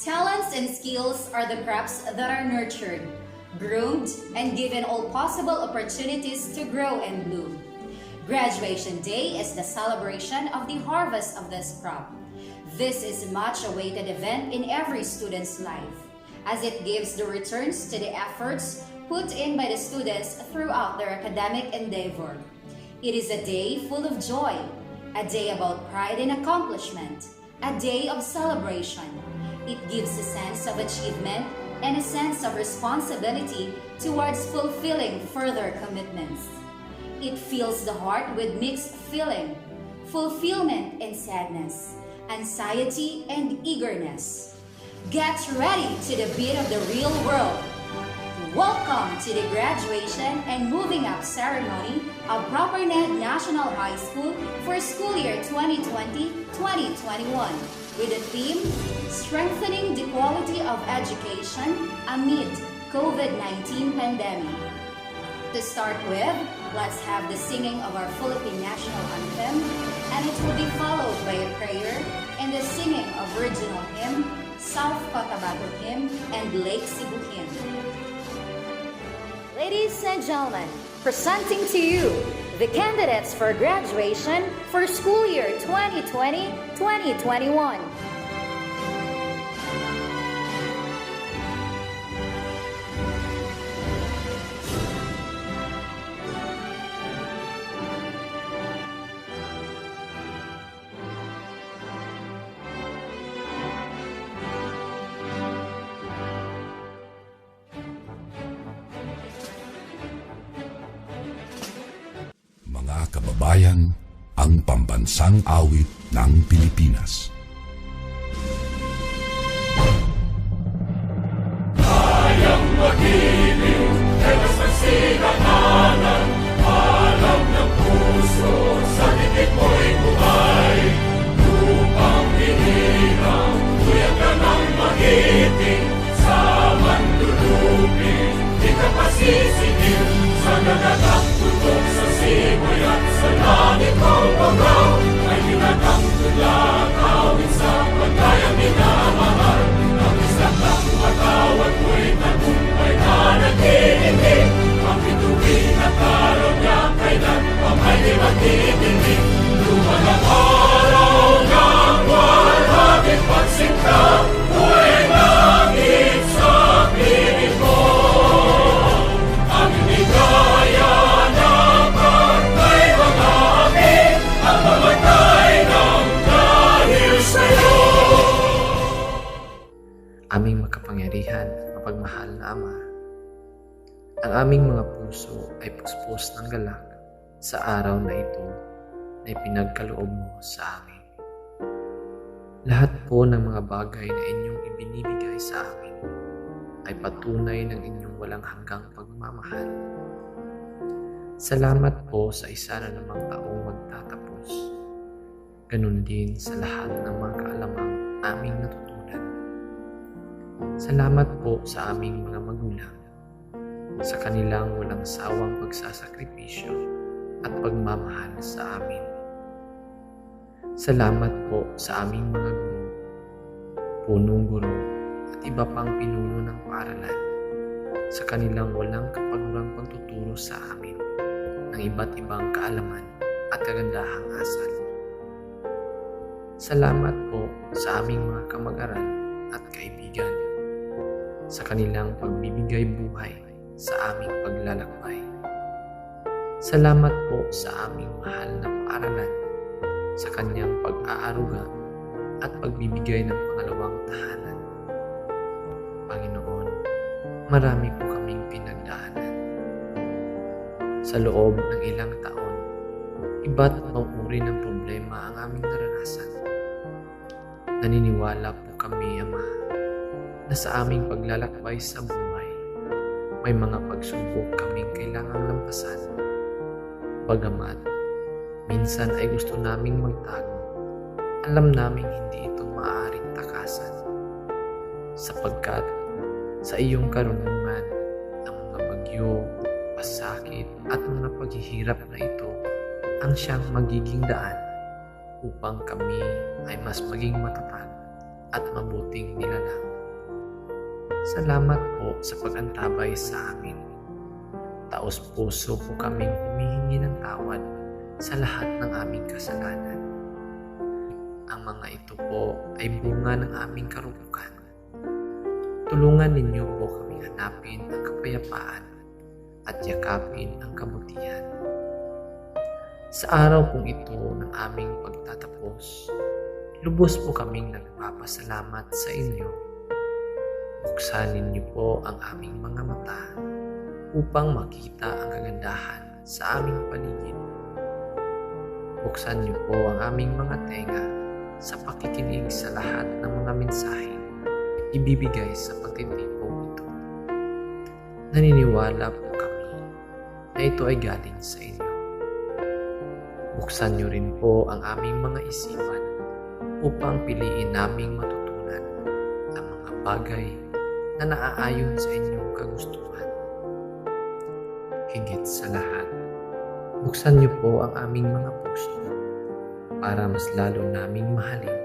Talents and skills are the crops that are nurtured, groomed, and given all possible opportunities to grow and bloom. Graduation Day is the celebration of the harvest of this crop. This is a much-awaited event in every student's life, as it gives the returns to the efforts put in by the students throughout their academic endeavor. It is a day full of joy, a day about pride and accomplishment, a day of celebration. It gives a sense of achievement and a sense of responsibility towards fulfilling further commitments. It fills the heart with mixed feeling, fulfillment and sadness, anxiety and eagerness. Get ready to the beat of the real world. Welcome to the graduation and moving up ceremony of Propernet National High School for school year 2020-2021 with the theme, Strengthening the Quality of Education Amid COVID-19 Pandemic. To start with, let's have the singing of our Philippine National Anthem, and it will be followed by a prayer and the singing of regional hymn, South Cotabato Hymn, and Lake Cebu Hymn. Ladies and gentlemen, presenting to you the candidates for graduation for school year 2020-2021. Mga kababayan, ang pambansang awit ng Pilipinas. Kayang mag-ibig, telas ng sinaganan, alam ng puso, sa titik mo'y buhay. Lupang hinirang, tuyag ka ng magiting, sa manlulupin, di ka pasisigil, sa nagagang tutok sa simoy at sa langit mong bagaw, ay ginagang tulad, awit sa pagkayang minamahal, ang isang ng matawad mo'y tagumpay na nag-iindig, ang bituin at araw niya kailan pa may di magtitingin, lumalang araw ng walhaging pagsinta, buhay langit sa piling mo. Ang ligaya na pagkay mga amin, ang mamatay ng dahil sa'yo. Aming makapangyarihan at mapagmahal na Ama, ang aming mga puso ay puspos ng galak sa araw na ito na ipinagkaloob mo sa amin. Lahat po ng mga bagay na inyong ibinibigay sa amin ay patunay ng inyong walang hanggang pagmamahal. Salamat po sa isa na namang taong magtatapos. Ganun din sa lahat ng mga kaalamang aming natutunan. Salamat po sa aming mga magulang, sa kanilang walang sawang pagsasakripisyo at pagmamahal sa amin. Salamat po sa aming mga guro, punong guro at iba pang pinuno ng paaralan, sa kanilang walang kapagurang pagtuturo sa amin ng iba't ibang kaalaman at kagandahang asal. Salamat po sa aming mga kamag-aral at kaibigan, sa kanilang pagbibigay buhay sa aming paglalakbay. Salamat po sa aming mahal na paaralan, sa kanyang pag-aaruga at pagbibigay ng pangalawang tahanan. Panginoon, marami po kaming pinagdaanan. Sa loob ng ilang taon, iba't ibang uri ng problema ang aming naranasan. Naniniwala po kami, Ama, na sa aming paglalakbay sa buhay, may mga pagsubok kaming kailangang lampasan. Bagamat minsan ay gusto naming magtago, alam naming hindi ito maaaring takasan, sapagkat sa iyong karunungan, ang mga bagyo, pasakit at mga paghihirap na ito ang siyang magiging daan upang kami ay mas maging matatag at mabuting nilalang. Salamat po sa pag-antabay sa amin. Taos puso po kaming humihingi ng tawad sa lahat ng aming kasalanan. Ang mga ito po ay bunga ng aming karupukan. Tulungan ninyo po kaming hanapin ang kapayapaan at yakapin ang kabutihan. Sa araw pong ito ng aming pagtatapos, lubos po kaming nagpapasalamat sa inyo. Buksan ninyo po ang aming mga mata upang makita ang kagandahan sa aming paligid. Buksan niyo po ang aming mga tenga sa pakikinig sa lahat ng mga mensaheng ibibigay sa pagtitipong ito. Naniniwala po kami na ito ay galing sa inyo. Buksan niyo rin po ang aming mga isipan upang piliin naming matutunan ang mga bagay na naaayon sa inyong kagustuhan. Higit sa lahat, buksan niyo po ang aming mga puso para mas lalo naming mahalin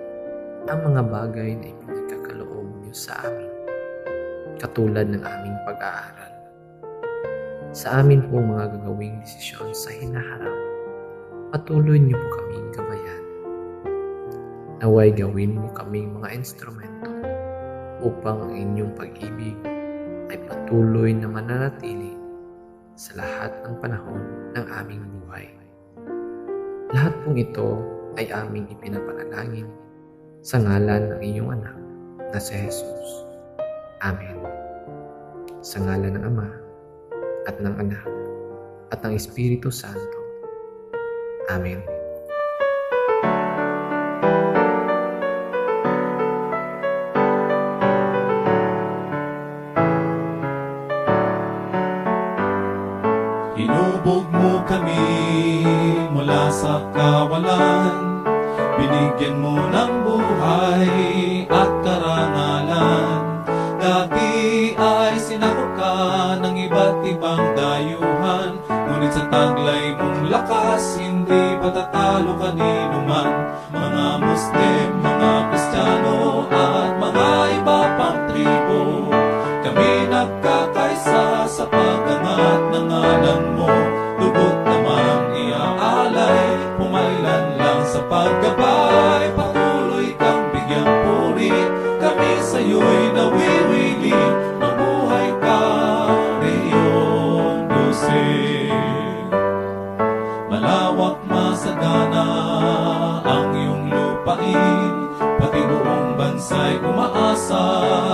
ang mga bagay na ipinagkakaloob niyo sa amin, katulad ng aming pag-aaral. Sa amin po mga gagawing desisyon sa hinaharap, patuloy niyo po kaming gabayan. Naway gawin mo kaming mga instrumento upang ang inyong pag-ibig ay patuloy na mananatili sa lahat ng panahon ng aming buhay. Lahat pong ito ay aming ipinapanalangin sa ngalan ng iyong anak na si Jesus. Amen. Sa ngalan ng Ama at ng Anak at ng Espiritu Santo. Amen. Hinubog mo kami mula sa kawalan, binigyan mo ng buhay at karangalan. Dati ay sinakop ka ng iba't ibang dayuhan, ngunit sa taglay mong lakas, hindi patatalo kanino man. Mga Muslim, mga Kristiyano at mga iba pang tribo, kami nagkakaisa sa pag-angat ng ngalan mo. Dugot naman iaalay, pumailan lang sa paggabay. Patuloy kang bigyang puri, kami sa'yo'y nawiwili. Mabuhay ka, Reyon Dose. Malawak masagana ang iyong lupain, pati buong bansa'y umaasa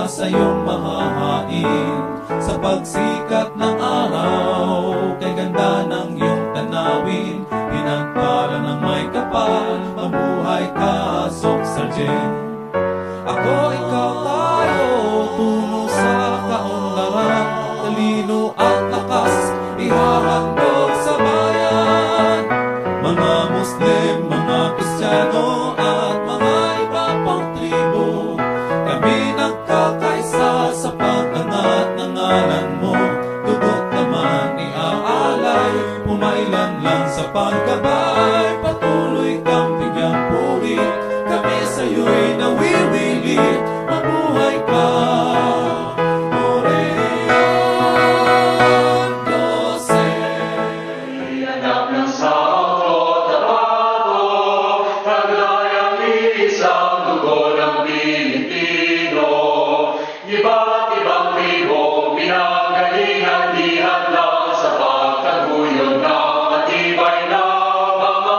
sa iyong mahahain. Sa pagsikat ng araw, kay ganda ng iyong tanawin, pinagpala ng may kapal, mabuhay ka, Sok Sargent. Ako, ikaw, tayo, tungo sa kaunlaran, talino at lakas, ihahandog sa bayan. Mga Muslim, mga Kristiyano at mga iba pang tribo, kami nagkakaisa sa pag-angat ng ngalan mo. Dugot naman iaalay, pumailan lang sa paggabay. Patuloy kang bigyang puri, kami sa'yo'y nawiwili. Mabuhay ka, Reyon Dose. Anak ng Santo Tapato, naglayang isang dugo ng Pilipino. Iba't ibang tribong pinanggalingan, di hadlang sa pagtaguyod ng matibay na mga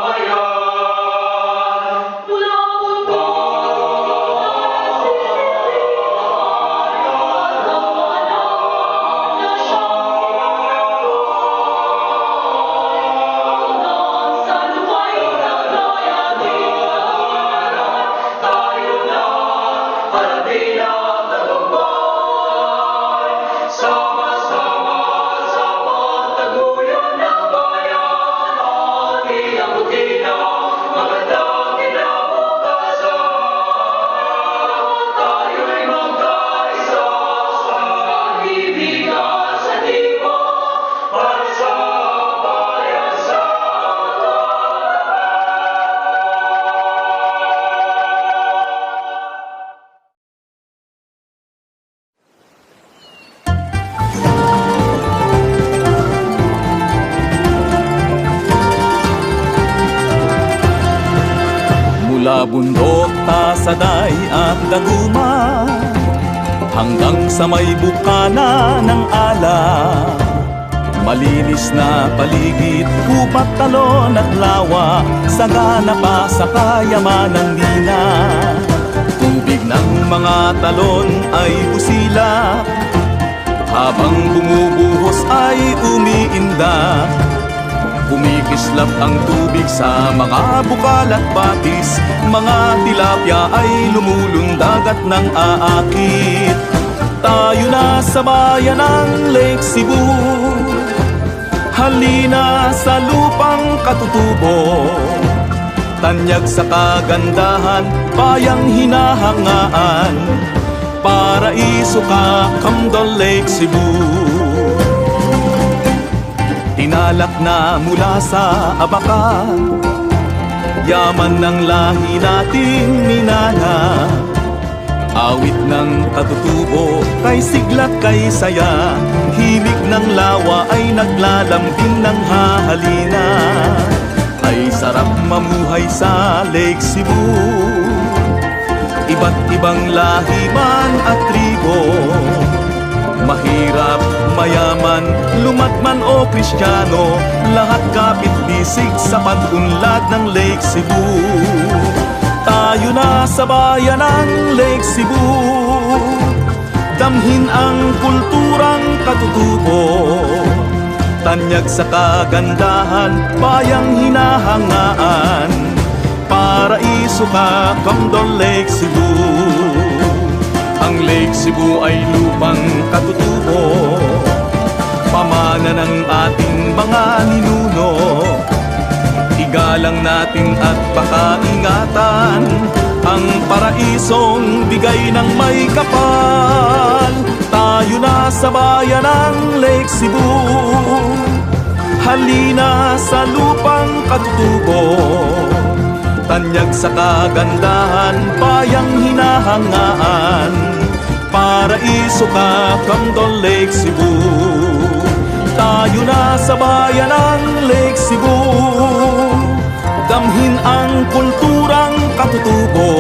Mula bundok, tasaday at daguma, hanggang sa may bukana ng ala. Malinis na paligid, kupat, talon at lawa, sagana pa sa kayamanang lina. Tubig ng mga talon ay busila, habang bumubuhos ay umiinda. Kumikislap ang tubig sa mga bukal at batis, mga tilapia ay lumulundag at nang aakit. Tayo na sa bayan ng Lake Cebu, halina sa lupang katutubo. Tanyag sa kagandahan, bayang hinahangaan, paraiso ka, Kamdol Lake Cebu. Tinalak na mula sa abaka, yaman ng lahi nating minana. Awit ng katutubo, kay siglat kay saya, himig ng lawa ay naglalambing ng hahalina. Ay sarap mamuhay sa Lake Cebu, iba't ibang lahi man at tribo. Mahirap, mayaman, lumatman o Kristiyano, lahat kapit-bisig sa pag-unlad ng Lake Cebu. Tayo na sa bayan ng Lake Cebu, damhin ang kulturang katutubo. Tanyag sa kagandahan, bayang hinahangaan, paraiso ka, Kamdol Lake Cebu. Ang Lake Cebu ay lupang katutubo, pamana ng ating mga ninuno. Igalang natin at pakaingatan ang paraisong bigay ng may kapal. Tayo na sa bayan ng Lake Cebu, halina sa lupang katutubo. Tanyag sa kagandahan, bayang hinahangaan, paraiso ka, Kamdol Lake Cebu. Tayo na sa bayan ng Lake Cebu, damhin ang kulturang katutubo.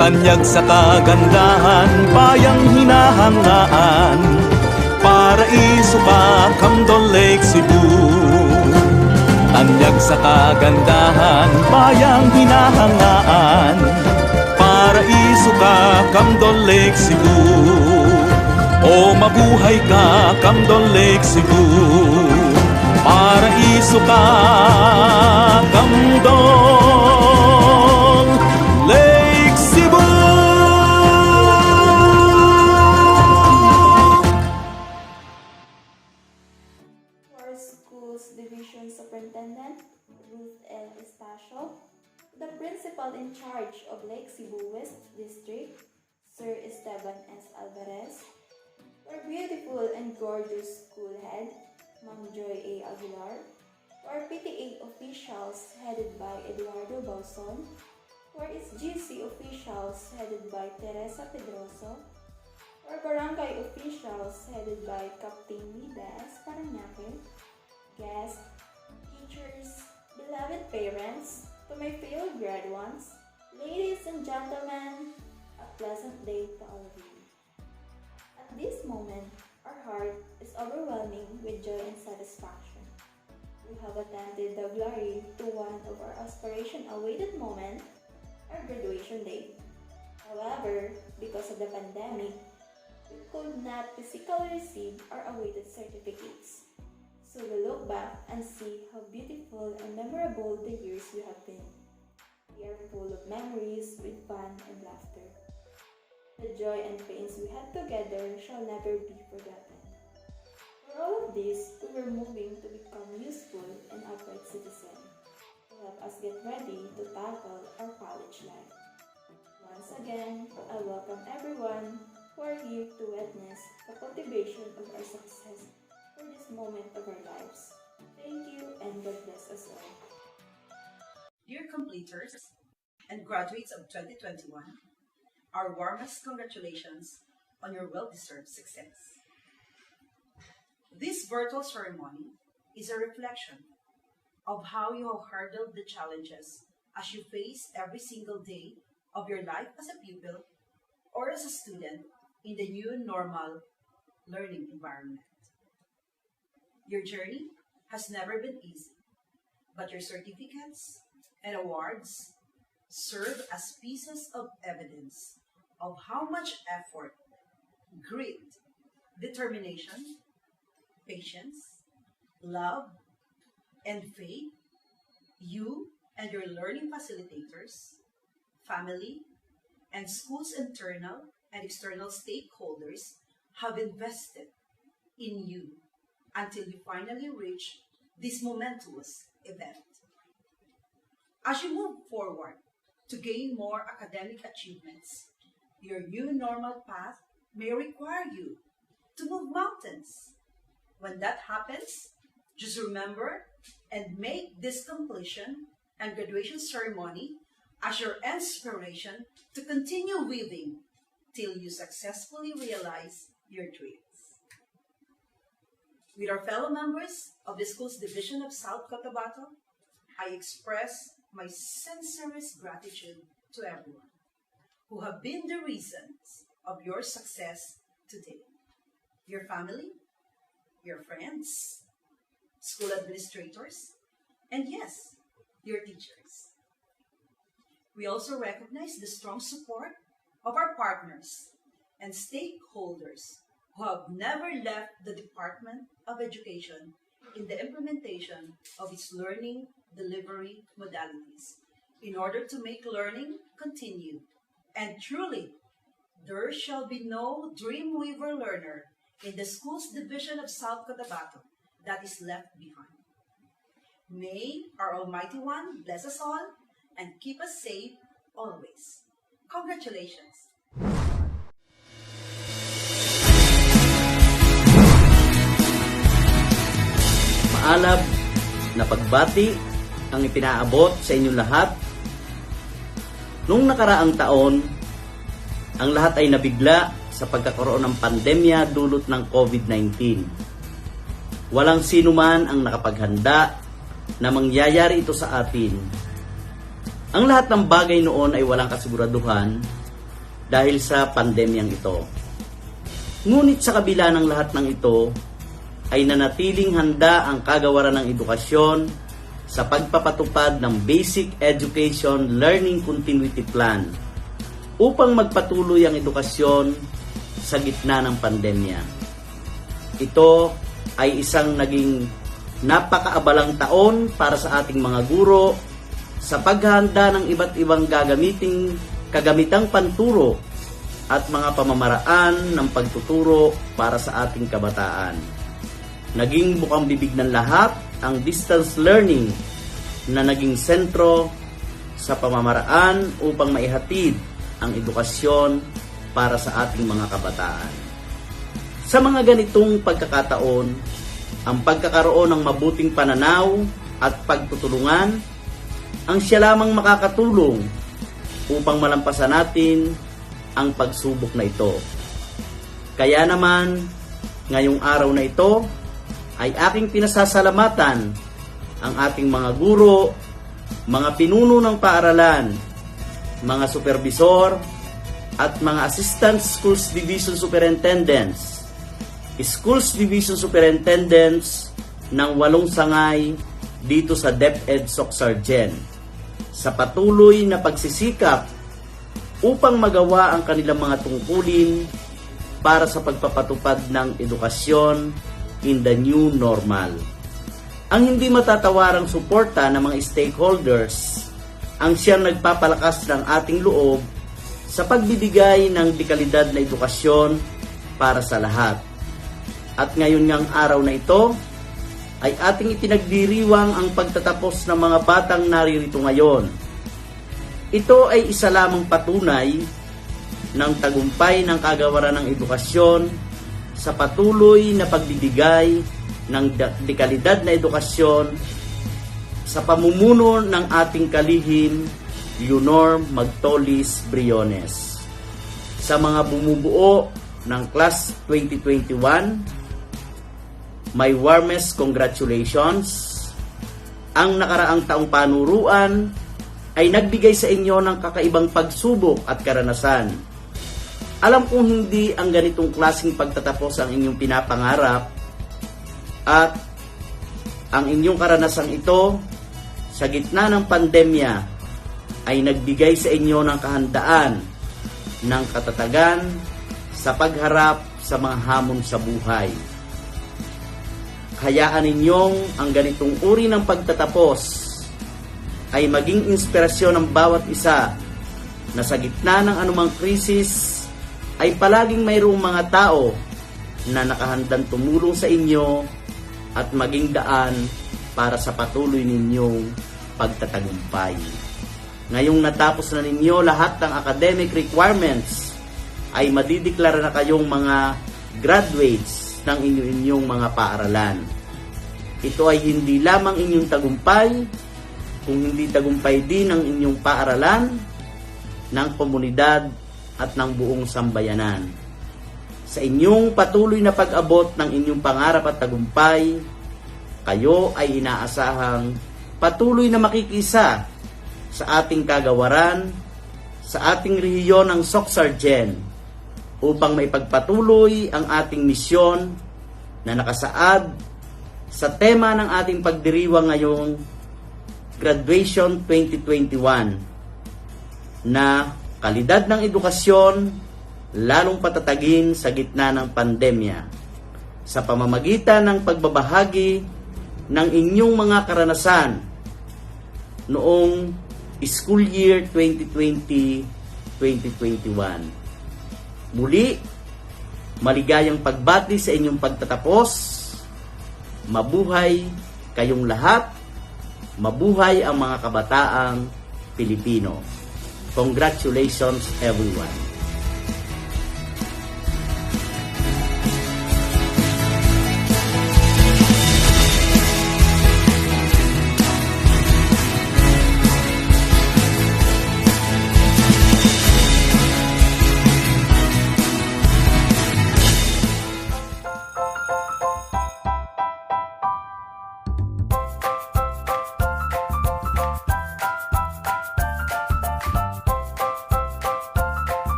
Tanyag sa kagandahan, bayang hinahangaan, paraiso ka, Kamdol Lake Cebu. Tanyag sa kagandahan, bayang hinahangaan, paraiso ka, Kamdol Lake Cebu. O mabuhay ka, Kamdol Lake Cebu, paraiso ka, Kamdol Lake Cebu. Our Schools Division Superintendent, Ruth L. Estacio, the Principal in charge of Lake Cebu West District, Sir Esteban S. Alvarez, our beautiful and gorgeous school head, Ma'am Joy A. Aguilar, our PTA officials headed by Eduardo Bauson, our GC officials headed by Teresa Pedroso, our barangay officials headed by Captain Nida S. Paranaque, guests, teachers, beloved parents, to my fellow graduates, ladies and gentlemen, a pleasant day to all of you. At this moment, our heart is overwhelming with joy and satisfaction. We have attended the glory to one of our aspiration-awaited moment, our graduation day. However, because of the pandemic, we could not physically receive our awaited certificates. So we look back and see how beautiful and memorable the years we have been. They are full of memories with fun and laughter. The joy and pains we had together shall never be forgotten. For all of this, we were moving to become useful and upright citizens to help us get ready to tackle our college life. Once again, I welcome everyone who are here to witness the cultivation of our success for this moment of our lives. Thank you and God bless us all. Dear completers and graduates of 2021, our warmest congratulations on your well-deserved success. This virtual ceremony is a reflection of how you have hurdled the challenges as you face every single day of your life as a pupil or as a student in the new normal learning environment. Your journey has never been easy, but your certificates and awards serve as pieces of evidence of how much effort, grit, determination, patience, love, and faith you and your learning facilitators, family, and school's internal and external stakeholders have invested in you until you finally reach this momentous event. As you move forward to gain more academic achievements, your new normal path may require you to move mountains. When that happens, just remember and make this completion and graduation ceremony as your inspiration to continue weaving till you successfully realize your dreams. With our fellow members of the school's Division of South Cotabato, I express my sincerest gratitude to everyone who have been the reasons of your success today. Your family, your friends, school administrators, and yes, your teachers. We also recognize the strong support of our partners and stakeholders who have never left the Department of Education in the implementation of its learning delivery modalities in order to make learning continue. And truly, there shall be no Dreamweaver learner in the school's Division of South Cotabato that is left behind. May our Almighty One bless us all and keep us safe always. Congratulations! Maalab na pagbati ang ipinaabot sa inyong lahat. Nung nakaraang taon, ang lahat ay nabigla sa pagkakaroon ng pandemya dulot ng COVID-19. Walang sino man ang nakapaghanda na mangyayari ito sa atin. Ang lahat ng bagay noon ay walang kasiguraduhan dahil sa pandemyang ito. Ngunit sa kabila ng lahat ng ito, ay nanatiling handa ang kagawaran ng edukasyon sa pagpapatupad ng Basic Education Learning Continuity Plan upang magpatuloy ang edukasyon sa gitna ng pandemya. Ito ay isang naging napakaabalang taon para sa ating mga guro sa paghahanda ng iba't ibang kagamitang panturo at mga pamamaraan ng pagtuturo para sa ating kabataan. Naging bukang bibig ng lahat ang distance learning na naging sentro sa pamamaraan upang maihatid ang edukasyon para sa ating mga kabataan. Sa mga ganitong pagkakataon, ang pagkakaroon ng mabuting pananaw at pagtutulungan ang siya lamang makakatulong upang malampasan natin ang pagsubok na ito. Kaya naman, ngayong araw na ito, ay aking pinasasalamatan ang ating mga guro, mga pinuno ng paaralan, mga supervisor, at mga Assistant Schools Division Superintendents, Schools Division Superintendents ng 8 sangay dito sa DepEd Soc-Sargen sa patuloy na pagsisikap upang magawa ang kanilang mga tungkulin para sa pagpapatupad ng edukasyon in the new normal. Ang hindi matatawarang suporta ng mga stakeholders ang siyang nagpapalakas ng ating loob sa pagbibigay ng dekalidad na edukasyon para sa lahat. At ngayon ngang araw na ito, ay ating itinagdiriwang ang pagtatapos ng mga batang naririto ngayon. Ito ay isa lamang patunay ng tagumpay ng kagawaran ng edukasyon sa patuloy na pagbibigay ng dekalidad na edukasyon sa pamumuno ng ating kalihim, Leonor Magtolis Briones. Sa mga bumubuo ng Class 2021, my warmest congratulations. Ang nakaraang taong panuruan ay nagbigay sa inyo ng kakaibang pagsubok at karanasan. Alam kong hindi ang ganitong klaseng pagtatapos ang inyong pinapangarap at ang inyong karanasang ito sa gitna ng pandemya ay nagbigay sa inyo ng kahandaan ng katatagan sa pagharap sa mga hamon sa buhay. Hayaan ninyong ang ganitong uri ng pagtatapos ay maging inspirasyon ng bawat isa na sa gitna ng anumang krisis ay palaging mayroong mga tao na nakahandang tumulong sa inyo at maging daan para sa patuloy ninyong pagtatagumpay. Ngayong natapos na ninyo lahat ng academic requirements, ay madideklara na kayong mga graduates ng inyong mga paaralan. Ito ay hindi lamang inyong tagumpay, kung hindi tagumpay din ng inyong paaralan, ng komunidad at ng buong sambayanan. Sa inyong patuloy na pag-abot ng inyong pangarap at tagumpay, kayo ay inaasahang patuloy na makikisa sa ating kagawaran, sa ating rehiyon ng Socsargen, upang maipagpatuloy ang ating misyon na nakasaad sa tema ng ating pagdiriwang ngayong Graduation 2021 na kalidad ng edukasyon lalong patatagin sa gitna ng pandemya sa pamamagitan ng pagbabahagi ng inyong mga karanasan noong school year 2020-2021. Muli, maligayang pagbati sa inyong pagtatapos. Mabuhay kayong lahat. Mabuhay ang mga kabataang Pilipino. Congratulations everyone.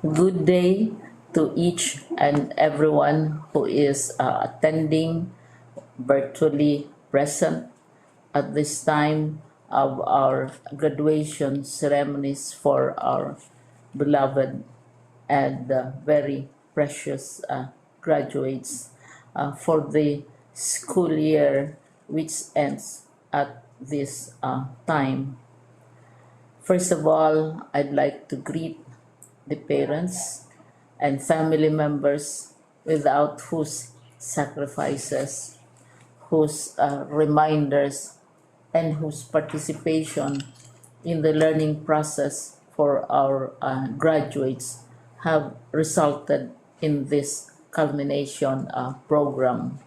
Good day to each and everyone who is attending virtually present at this time of our graduation ceremonies for our beloved and very precious graduates for the school year which ends at this time. First of all, I'd like to greet the parents and family members without whose sacrifices, whose reminders, and whose participation in the learning process for our graduates have resulted in this culmination program.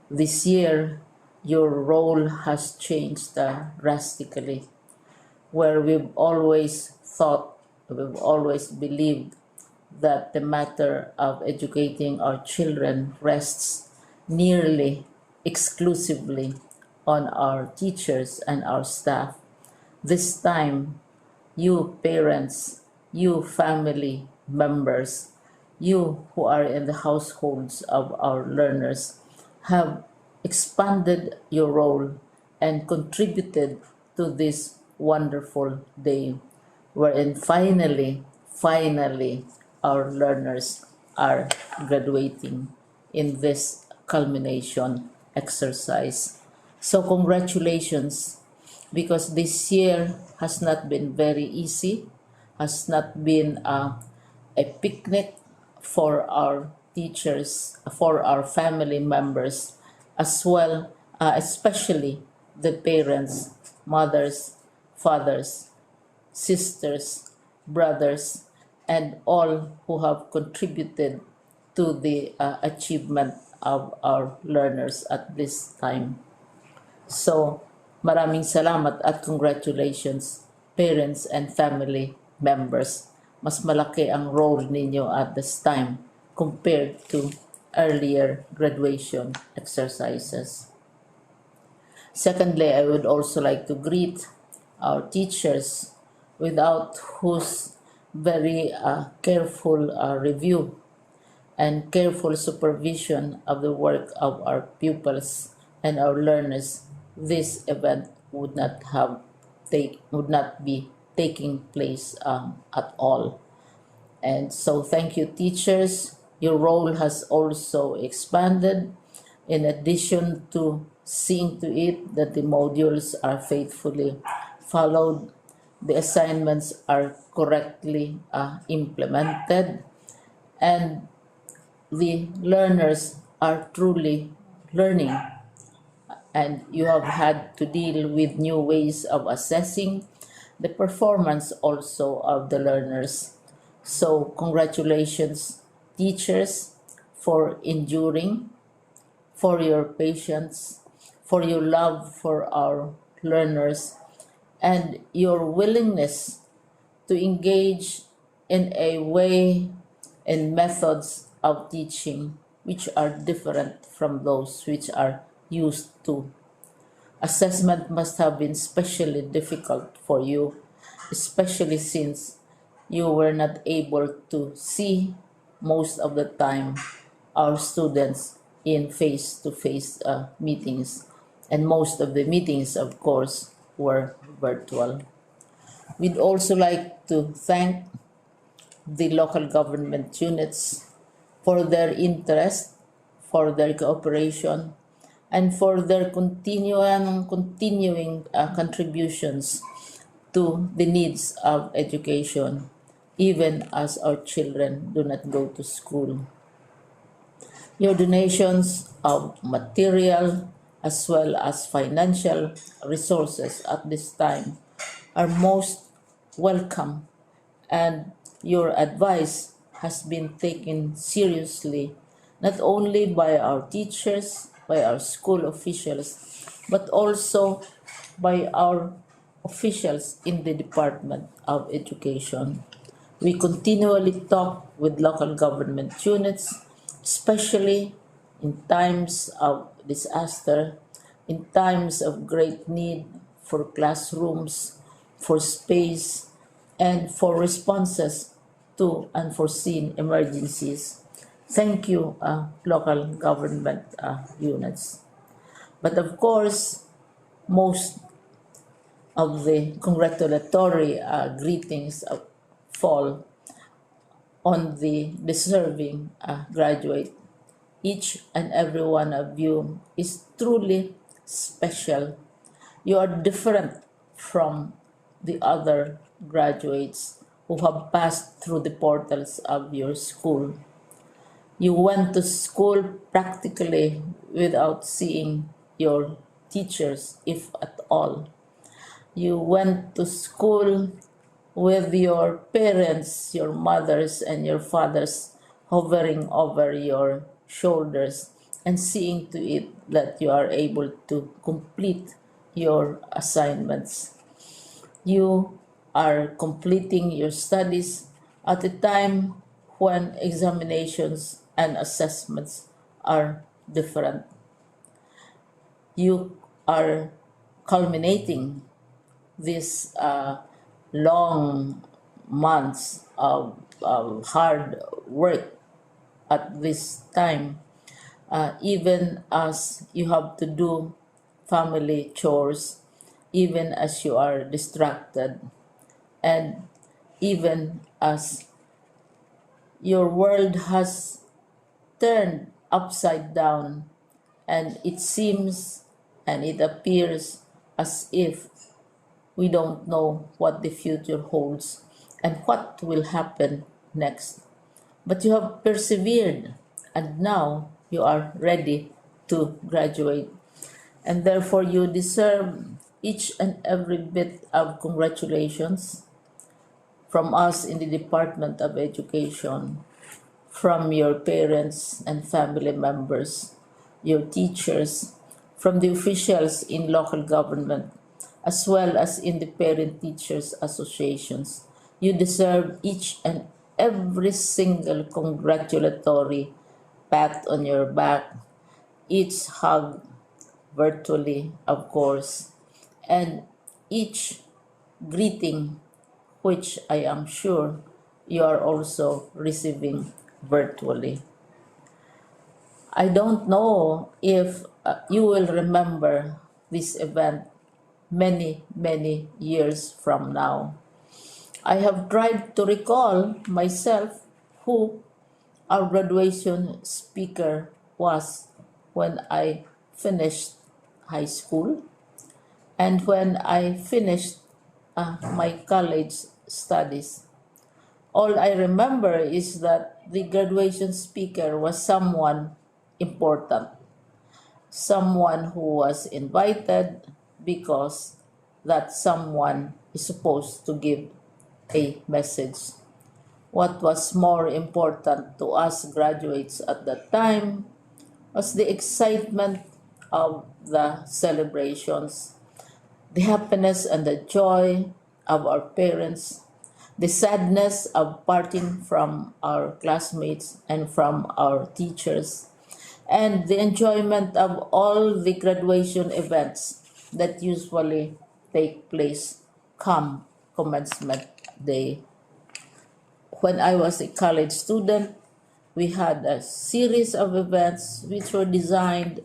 This year, your role has changed drastically, where we've always believed that the matter of educating our children rests nearly exclusively on our teachers and our staff. This time, you parents, you family members, you who are in the households of our learners have expanded your role and contributed to this wonderful day, wherein finally, our learners are graduating in this culmination exercise. So congratulations, because this year has not been very easy, has not been a picnic for our teachers, for our family members, as well, especially the parents, mothers, fathers, sisters, brothers, and all who have contributed to the achievement of our learners at this time. So, maraming salamat at congratulations, parents and family members. Mas malaki ang role ninyo at this time compared to earlier graduation exercises. Secondly, I would also like to greet our teachers, without whose very careful review and careful supervision of the work of our pupils and our learners, this event would not be taking place at all. And so, thank you, teachers. Your role has also expanded. In addition to seeing to it that the modules are faithfully followed, the assignments are correctly implemented, and the learners are truly learning, and you have had to deal with new ways of assessing the performance also of the learners. So, congratulations, teachers, for enduring, for your patience, for your love for our learners, and your willingness to engage in a way and methods of teaching which are different from those which are used to. Assessment must have been especially difficult for you, especially since you were not able to see most of the time our students in face to face meetings, and most of the meetings, of course, were virtual. We'd also like to thank the local government units for their interest, for their cooperation, and for their continuing contributions to the needs of education, even as our children do not go to school. Your donations of material as well as financial resources at this time are most welcome, and your advice has been taken seriously not only by our teachers, by our school officials, but also by our officials in the Department of Education. We continually talk with local government units, especially in times of disaster, in times of great need for classrooms, for space, and for responses to unforeseen emergencies. Thank you, local government units. But of course, most of the congratulatory greetings fall on the deserving graduate. Each and every one of you is truly special. You are different from the other graduates who have passed through the portals of your school. You went to school practically without seeing your teachers, if at all. You went to school with your parents, your mothers, and your fathers hovering over your shoulders and seeing to it that you are able to complete your assignments. You are completing your studies at a time when examinations and assessments are different. You are culminating these long months of hard work at this time, even as you have to do family chores, even as you are distracted, and even as your world has turned upside down, and it seems and it appears as if we don't know what the future holds and what will happen next. But you have persevered, and now you are ready to graduate. And therefore, you deserve each and every bit of congratulations from us in the Department of Education, from your parents and family members, your teachers, from the officials in local government, as well as in the parent teachers associations. You deserve each and every single congratulatory pat on your back, each hug, virtually, of course, and each greeting, which I am sure you are also receiving virtually. I don't know if you will remember this event many, many years from now. I have tried to recall myself who our graduation speaker was when I finished high school and when I finished my college studies. All I remember is that the graduation speaker was someone important, someone who was invited because that someone is supposed to give a message. What was more important to us graduates at that time was the excitement of the celebrations, the happiness and the joy of our parents, the sadness of parting from our classmates and from our teachers, and the enjoyment of all the graduation events that usually take place come commencement day. When I was a college student, we had a series of events which were designed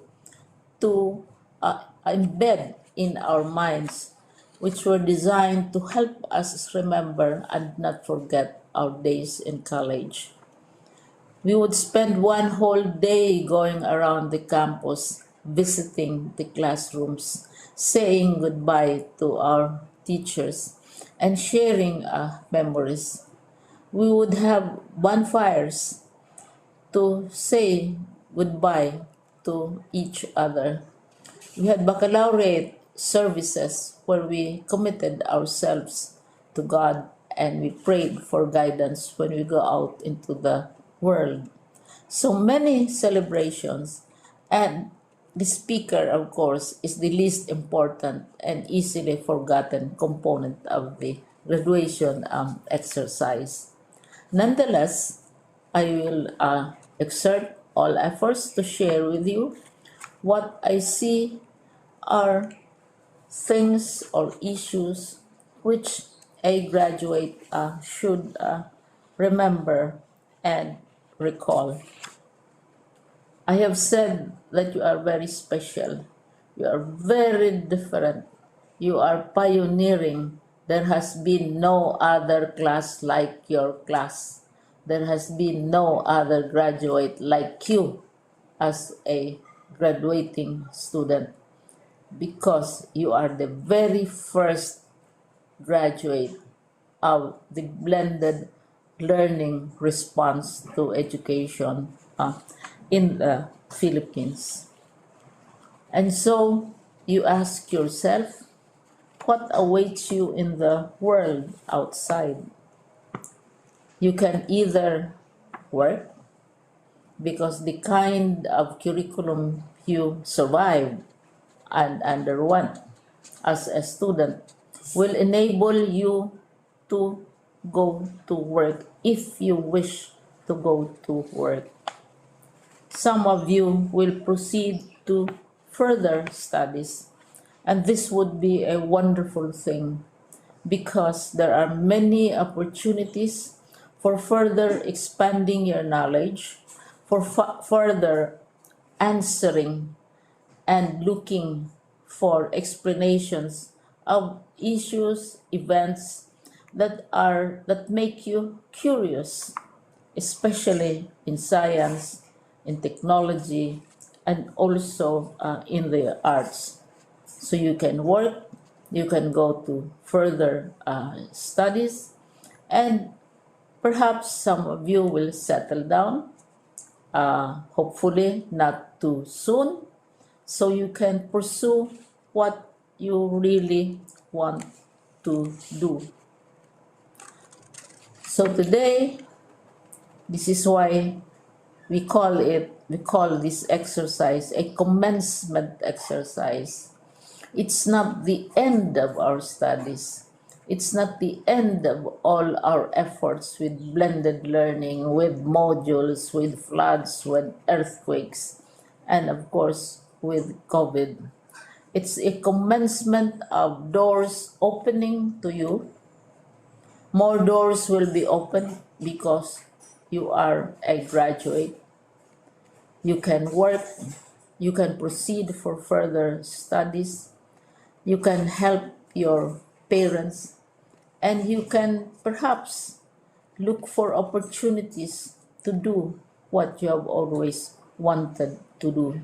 to embed in our minds, which were designed to help us remember and not forget our days in college. We would spend one whole day going around the campus, visiting the classrooms, saying goodbye to our teachers, and sharing memories. We would have bonfires to say goodbye to each other. We had baccalaureate services where we committed ourselves to God and we prayed for guidance when we go out into the world. So many celebrations, and the speaker, of course, is the least important and easily forgotten component of the graduation exercise. Nonetheless, I will exert all efforts to share with you what I see are things or issues which a graduate should remember and recall. I have said that you are very special. You are very different. You are pioneering. There has been no other class like your class. There has been no other graduate like you as a graduating student because you are the very first graduate of the blended learning response to education in the Philippines. And so you ask yourself, what awaits you in the world outside? You can either work because the kind of curriculum you survived and underwent as a student will enable you to go to work if you wish to go to work. Some of you will proceed to further studies, and this would be a wonderful thing because there are many opportunities for further expanding your knowledge, for further answering and looking for explanations of issues, events that make you curious, especially in science, in technology, and also in the arts. So you can work, you can go to further studies, and perhaps some of you will settle down, hopefully not too soon, so you can pursue what you really want to do. So today, this is why we call this exercise a commencement exercise. It's not the end of our studies. It's not the end of all our efforts with blended learning, with modules, with floods, with earthquakes, and of course with COVID. It's a commencement of doors opening to you. More doors will be opened because you are a graduate. You can work, you can proceed for further studies, you can help your parents, and you can perhaps look for opportunities to do what you have always wanted to do,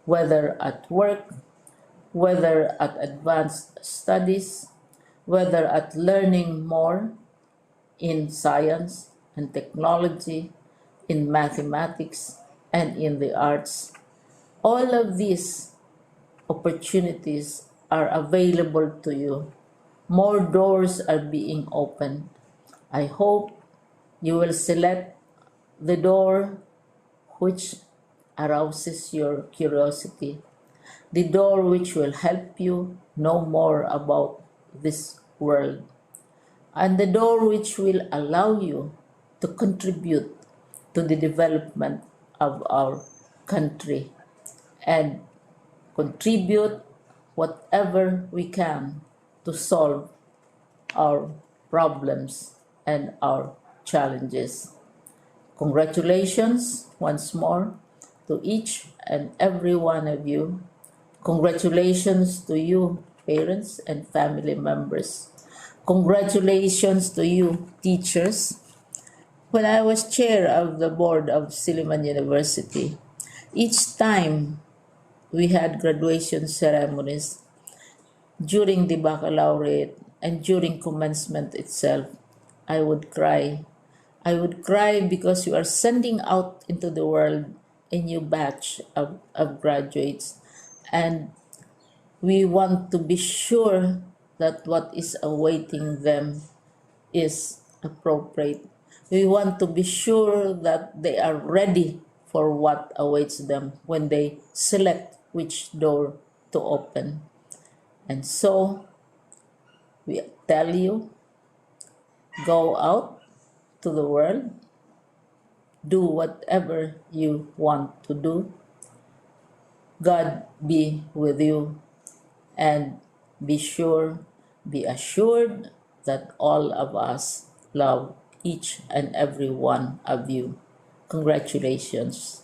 whether at work, whether at advanced studies, whether at learning more in science and technology, in mathematics, and in the arts. All of these opportunities are available to you. More doors are being opened. I hope you will select the door which arouses your curiosity, the door which will help you know more about this world, and the door which will allow you to contribute to the development of our country and contribute whatever we can to solve our problems and our challenges. Congratulations once more to each and every one of you. Congratulations to you, parents and family members. Congratulations to you, teachers. When I was chair of the board of Silliman University, each time we had graduation ceremonies, during the baccalaureate and during commencement itself, I would cry. I would cry because you are sending out into the world a new batch of graduates, and we want to be sure that what is awaiting them is appropriate. We want to be sure that they are ready for what awaits them when they select which door to open. And so we tell you, go out to the world, do whatever you want to do. God be with you, and be assured that all of us love each and every one of you. Congratulations.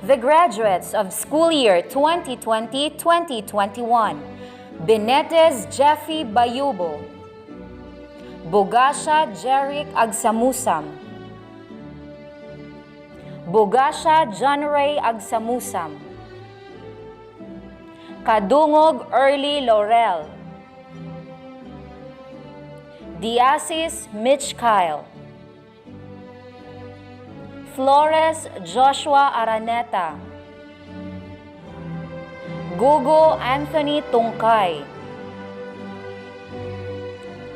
The graduates of school year 2020-2021, Benetes Jeffy Bayubo, Bogasha Jeric Agsamusam, Bogasha John Ray Agsamusam, Kadungog Early Laurel, Diasis Mitch Kyle, Flores Joshua Araneta, Gugo Anthony Tungkay,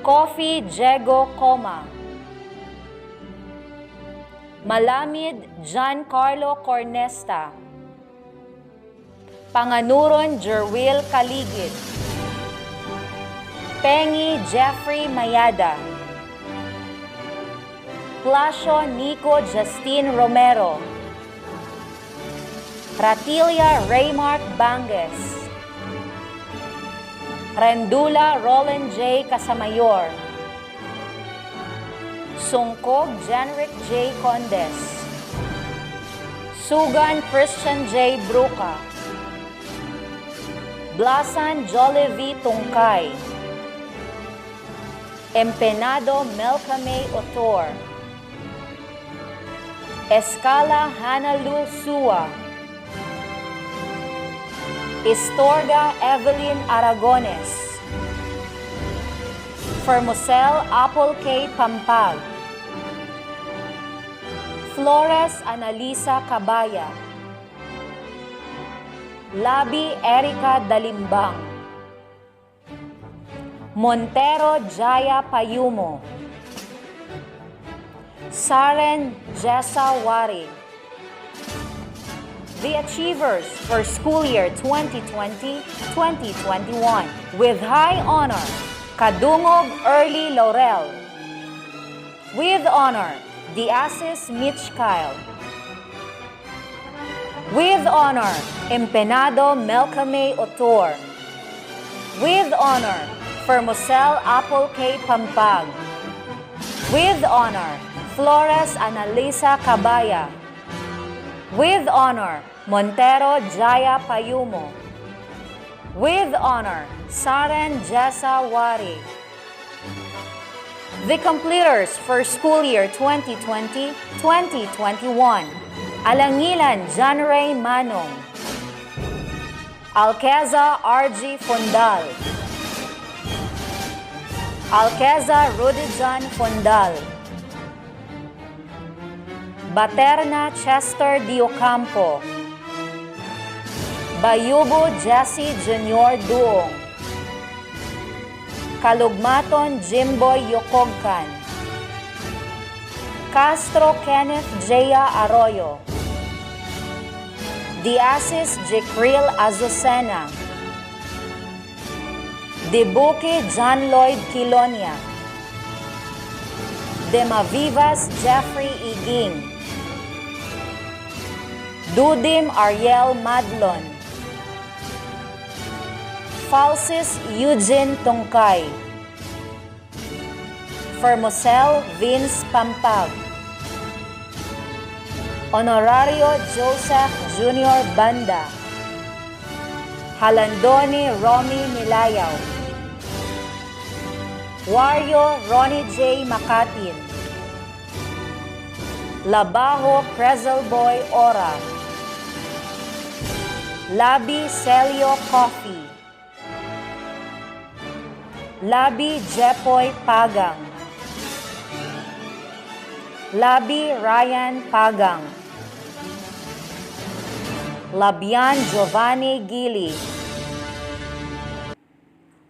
Kofi Diego Coma, Malamid Giancarlo Cornesta, Panganuron Jerwil Kaligid, Pengi Jeffrey Mayada, Plasio Nico Justine Romero, Ratilia Raymark Banges, Rendula Roland J. Casamayor, Sungkog Jenric J. Condes, Sugan Christian J. Bruca, Blasan Jollivie Tungkay, Empenado Melcame Otor, Escala Hanalu Sua, Istorga Evelyn Aragones, Fermosel Apple K. Pampag, Flores Analisa Cabaya, Labi Erica Dalimbang, Montero Jaya Payumo, Saren Jessa Warig, the achievers for school year 2020-2021. With high honor, Kadungog Early Laurel. With honor, Diasis Mitch Kyle. With honor, Empenado Melcame Otor. With honor, Fermosel Apple K. Pampag. With honor, Flores Analisa Cabaya. With honor, Montero Jaya Payumo. With honor, Saren Jessa Wari. The completers for school year 2020-2021. Alangilan John Ray Manong. Alqueza RG Fondal. Alqueza Rudijan Fondal. Baterna Chester Diocampo. Bayubo Jesse Junior Duong. Kalugmaton Jimboy Yokogkan. Castro Kenneth Jaya Arroyo. Diasis Jecril Azucena. Debuque John Lloyd Quilonia. Demavivas Jeffrey Iging. Dudim Ariel Madlon. Falsis Eugene Tongkay. Fermosel Vince Pampag. Honorario Joseph Junior Banda. Halandoni Romy Milayaw. Wario Ronnie J. Makatin. Labajo Prezel Boy Ora. Labi Celio Coffee. Labi Jepoy Pagang. Labi Ryan Pagang. Labian Giovanni Gili.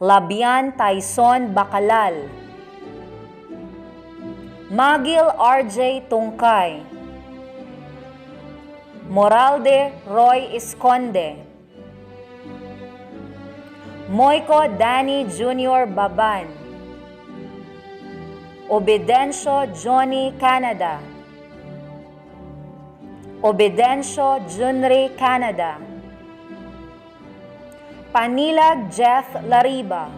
Labian Tyson Bacalal. Magil RJ Tungkay. Moralde Roy Esconde. Moico Danny Jr. Baban. Obedencio Johnny Canada. Obedencio Junri Canada. Panilag Jeff Lariba.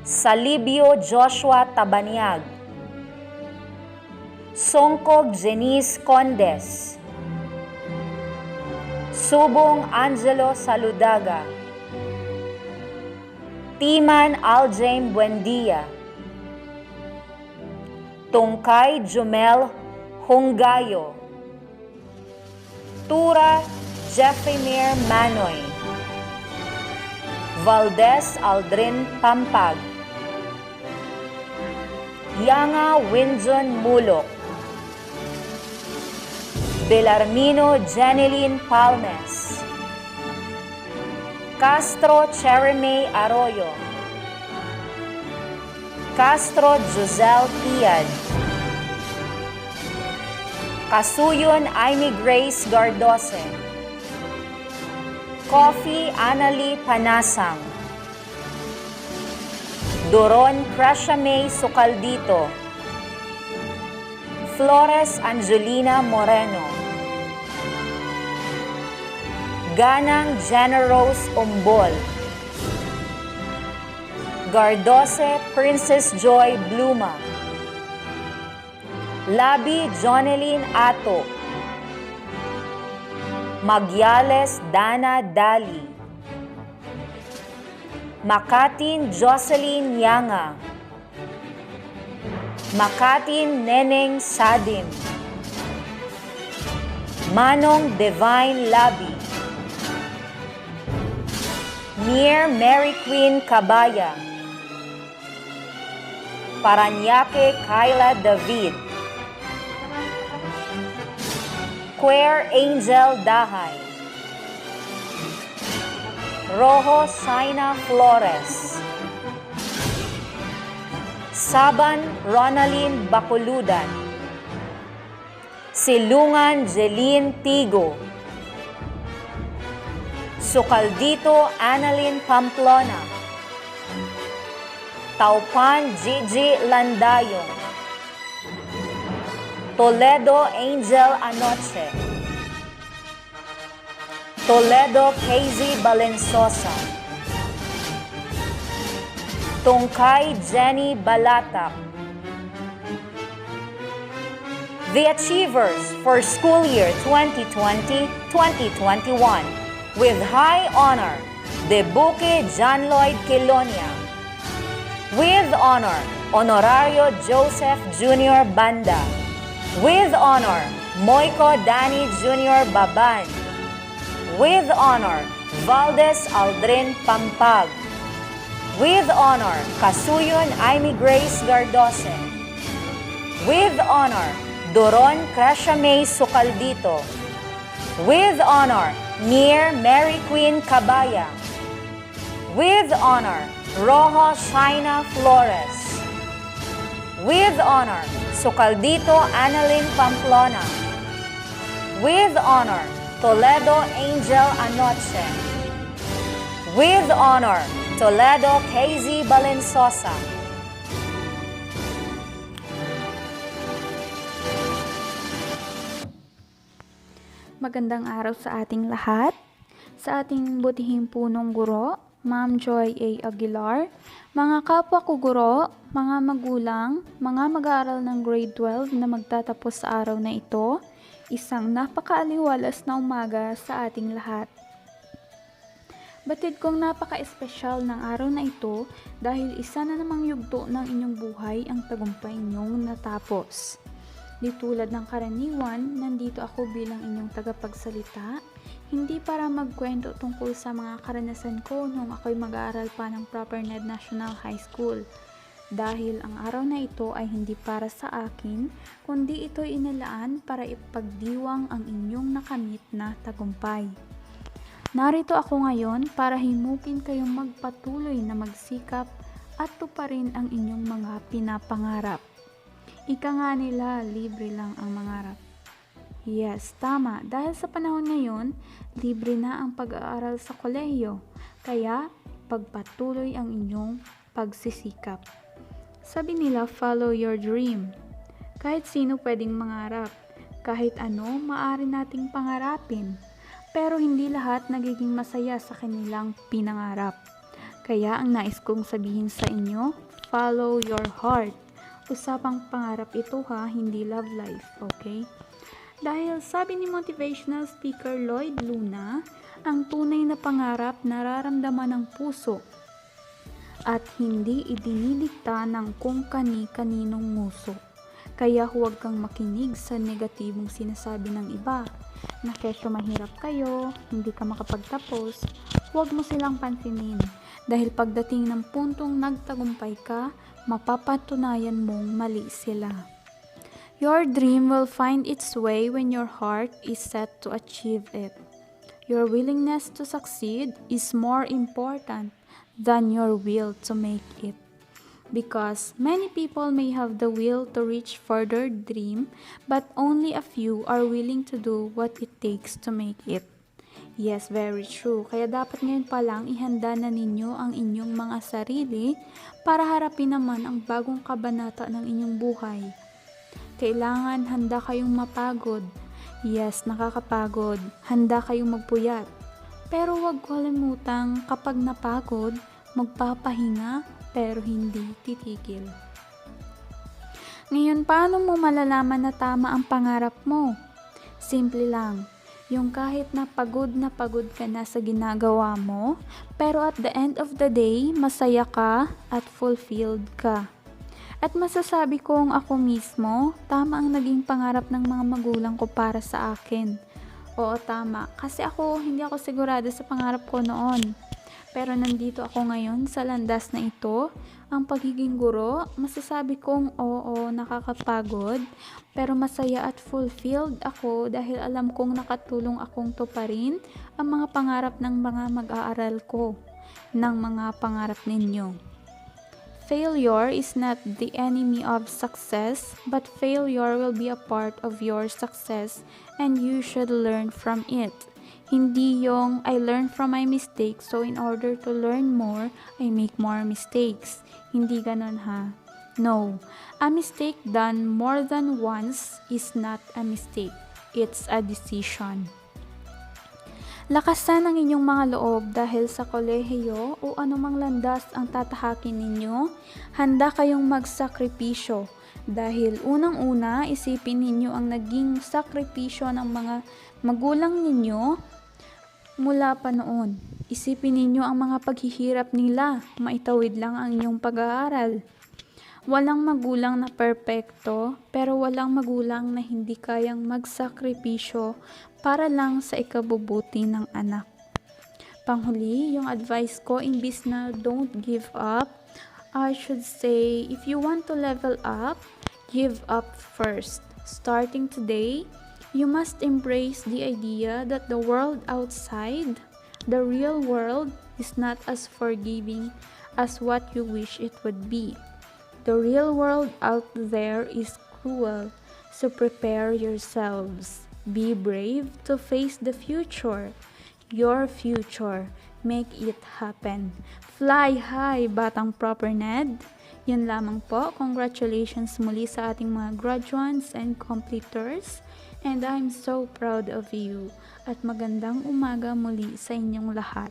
Salibio Joshua Tabaniag. Songkog Jenice Condes. Subong Angelo Saludaga. Timan Aljame Buendia. Tungkay Jumel Hunggayo. Tura Jeffremir Manoy. Valdez Aldrin Pampag. Yanga Winjon Mulok. Belarmino Janeline Palmes. Castro Cherime Arroyo. Castro Giselle Tiad. Kasuyon Amy Grace Gardose. Coffee Annalie Panasang. Doron Crashamay Sukaldito. Flores Angelina Moreno. Ganang Generose Umbol. Gardose Princess Joy Bluma. Labi Joneline Ato. Magyales Dana Dali. Makatin Jocelyn Yanga. Makatin Neneng Sadim. Manong Divine Labi. Mir Mary Queen Cabaya. Paranaque Kyla David. Queer Angel Dahay. Rojo Saina Flores. Saban Ronaline Baculudan. Silungan Jeline Tigo, Sukaldito Annalyn Pamplona, Taupan Gigi Landayong, Toledo Angel Anoche, Toledo Casey Balensosa, Tungkay Jenny Balatak. The Achievers for school year 2020-2021 with high honor, Debuque John Lloyd Quilonia. With honor, Honorario Joseph Jr. Banda. With honor, Moico Danny Jr. Baban. With honor, Valdez Aldrin Pampag. With honor, Kasuyon Amy Grace Gardose. With honor, Doron Crashamay Sukaldito. With honor, Mir Mary Queen Cabaya. With honor, Rojo Shaina Flores. With honor, Sukaldito Annalyn Pamplona. With honor, Toledo Angel Anoche. With honor, Toledo KZ Balensosa. Magandang araw sa ating lahat, sa ating butihing punong guro, Ma'am Joy A. Aguilar, mga kapwa ko guro, mga magulang, mga mag-aaral ng grade 12 na magtatapos sa araw na ito, isang napakaaliwalas na umaga sa ating lahat. Batid kong napaka-espesyal ng araw na ito dahil isa na namang yugto ng inyong buhay ang tagumpay inyong natapos. Di tulad ng karaniwan, nandito ako bilang inyong tagapagsalita, hindi para magkwento tungkol sa mga karanasan ko nung ako'y mag-aaral pa ng Proper-Ned National High School. Dahil ang araw na ito ay hindi para sa akin, kundi ito'y inilaan para ipagdiwang ang inyong nakamit na tagumpay. Narito ako ngayon para himukin kayong magpatuloy na magsikap at tuparin ang inyong mga pinapangarap. Ika nga nila, libre lang ang mangarap. Yes, tama. Dahil sa panahon ngayon, libre na ang pag-aaral sa kolehiyo. Kaya, pagpatuloy ang inyong pagsisikap. Sabi nila, follow your dream. Kahit sino pwedeng mangarap. Kahit ano, maaari nating pangarapin. Pero hindi lahat nagiging masaya sa kanilang pinangarap. Kaya ang nais kong sabihin sa inyo, follow your heart. Usapang pangarap ito ha, hindi love life, okay? Dahil sabi ni motivational speaker Lloyd Luna, ang tunay na pangarap nararamdaman ng puso at hindi idinidikta ng kung kani-kaninong nguso. Kaya huwag kang makinig sa negatibong sinasabi ng iba na kesyo mahirap kayo, hindi ka makapagtapos, huwag mo silang pansinin dahil pagdating ng puntong nagtagumpay ka, mapapatunayan mong mali sila. Your dream will find its way when your heart is set to achieve it. Your willingness to succeed is more important than your will to make it. Because many people may have the will to reach for their dream, but only a few are willing to do what it takes to make it. Yes, very true. Kaya dapat ngayon pa lang ihanda na ninyo ang inyong mga sarili para harapin naman ang bagong kabanata ng inyong buhay. Kailangan handa kayong mapagod. Yes, nakakapagod. Handa kayong magpuyat. Pero huwag kalimutang kapag napagod, magpapahinga pero hindi titigil. Ngayon, paano mo malalaman na tama ang pangarap mo? Simple lang. Yung kahit na pagod ka na sa ginagawa mo, pero at the end of the day, masaya ka at fulfilled ka. At masasabi kong ako mismo, tama ang naging pangarap ng mga magulang ko para sa akin. Oo, tama. Kasi hindi ako sigurado sa pangarap ko noon. Pero nandito ako ngayon sa landas na ito. Ang pagiging guro, masasabi kong oo, nakakapagod. Pero masaya at fulfilled ako dahil alam kong nakatulong akong tuparin ang mga pangarap ng mga mag-aaral ko, ng mga pangarap ninyo. Failure is not the enemy of success, but failure will be a part of your success and you should learn from it. Hindi yung I learn from my mistakes, so in order to learn more, I make more mistakes. Hindi ganon ha. No, a mistake done more than once is not a mistake. It's a decision. Lakasan ang inyong mga loob dahil sa kolehiyo o anumang landas ang tatahakin ninyo, handa kayong magsakripisyo. Dahil unang-una, isipin ninyo ang naging sakripisyo ng mga magulang ninyo mula pa noon. Isipin ninyo ang mga paghihirap nila, maitawid lang ang inyong pag-aaral. Walang magulang na perpekto, pero walang magulang na hindi kayang magsakripisyo para lang sa ikabubuti ng anak. Panghuli, yung advice ko, imbis na don't give up, I should say, if you want to level up, give up first. Starting today, you must embrace the idea that the world outside, the real world, is not as forgiving as what you wish it would be. The real world out there is cruel, so prepare yourselves. Be brave to face the future. Your future. Make it happen. Fly high, Batang Proper Ned. Yun lamang po. Congratulations muli sa ating mga graduates and completers. And I'm so proud of you. At magandang umaga muli sa inyong lahat.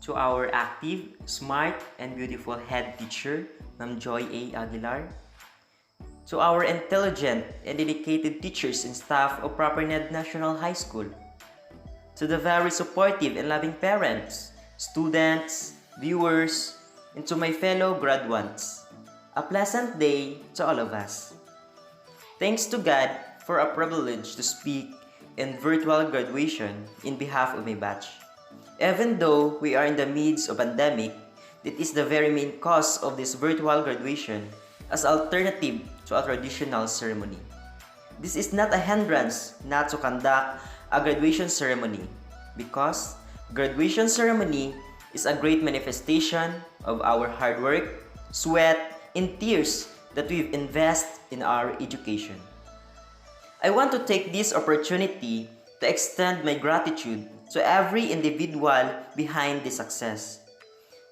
To our active, smart, and beautiful head teacher, Ma'am Joy A. Aguilar. To our intelligent and dedicated teachers and staff of Propernet National High School. To the very supportive and loving parents, students, viewers, and to my fellow graduates. A pleasant day to all of us. Thanks to God for a privilege to speak in virtual graduation in behalf of my batch. Even though we are in the midst of pandemic, that is the very main cause of this virtual graduation as alternative to a traditional ceremony. This is not a hindrance not to conduct a graduation ceremony because graduation ceremony is a great manifestation of our hard work, sweat, and tears that we've invested in our education. I want to take this opportunity to extend my gratitude to every individual behind this success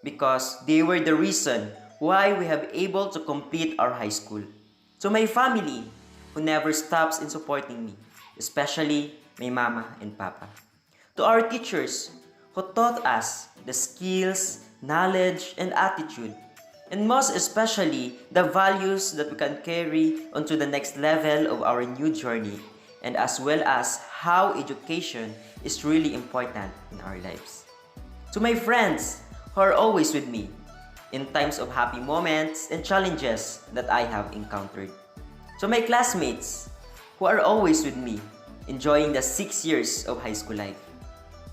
because they were the reason why we have able to complete our high school. To my family who never stops in supporting me, especially my mama and papa. To our teachers who taught us the skills, knowledge, and attitude, and most especially the values that we can carry onto the next level of our new journey, and as well as how education is really important in our lives. To my friends who are always with me in times of happy moments and challenges that I have encountered. To my classmates who are always with me enjoying the 6 years of high school life.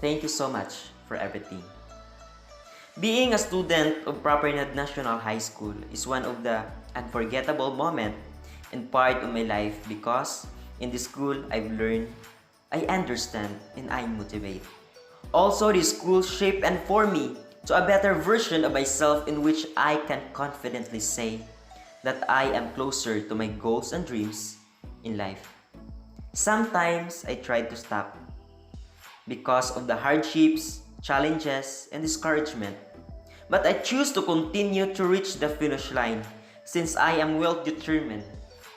Thank you so much for everything. Being a student of Propernet National High School is one of the unforgettable moments and part of my life because in this school I've learned, I understand, and I motivate. Also, this school shaped and formed me to a better version of myself in which I can confidently say that I am closer to my goals and dreams in life. Sometimes I try to stop because of the hardships, challenges, and discouragement. But I choose to continue to reach the finish line since I am well determined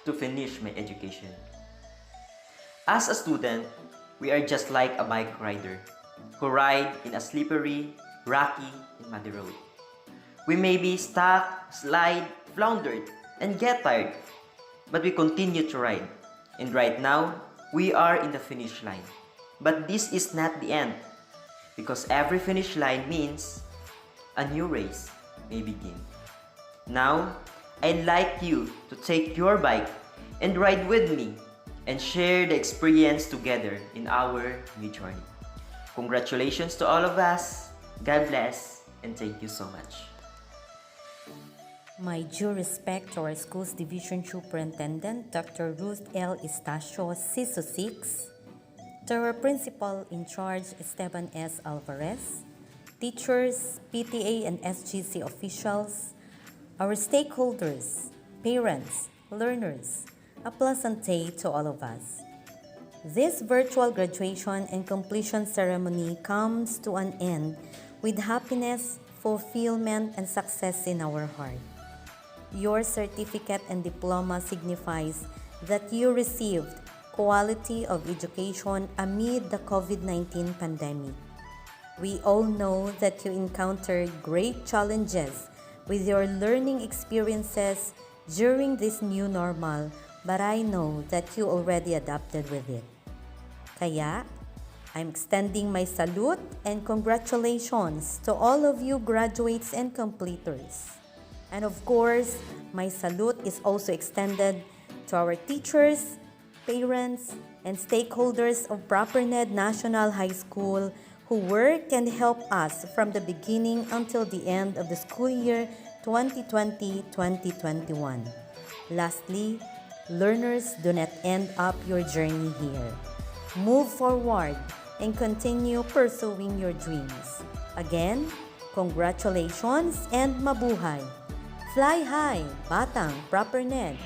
to finish my education. As a student, we are just like a bike rider who ride in a slippery, rocky, and muddy road. We may be stuck, slide, floundered, and get tired, but we continue to ride. And right now, we are in the finish line. But this is not the end, because every finish line means a new race may begin. Now, I'd like you to take your bike and ride with me and share the experience together in our new journey. Congratulations to all of us. God bless and thank you so much. My due respect to our school's Division Superintendent, Dr. Ruth L. Estacio, CISO 6, to our Principal in Charge, Esteban S. Alvarez, teachers, PTA and SGC officials, our stakeholders, parents, learners, a pleasant day to all of us. This virtual graduation and completion ceremony comes to an end with happiness, fulfillment, and success in our heart. Your certificate and diploma signifies that you received quality of education amid the COVID-19 pandemic. We all know that you encountered great challenges with your learning experiences during this new normal, but I know that you already adapted with it. Kaya, I'm extending my salute and congratulations to all of you graduates and completers. And of course, my salute is also extended to our teachers, parents, and stakeholders of ProperNed National High School who work and help us from the beginning until the end of the school year 2020-2021. Lastly, learners, do not end up your journey here. Move forward and continue pursuing your dreams. Again, congratulations and mabuhay! Fly high, Batang, ProperNed!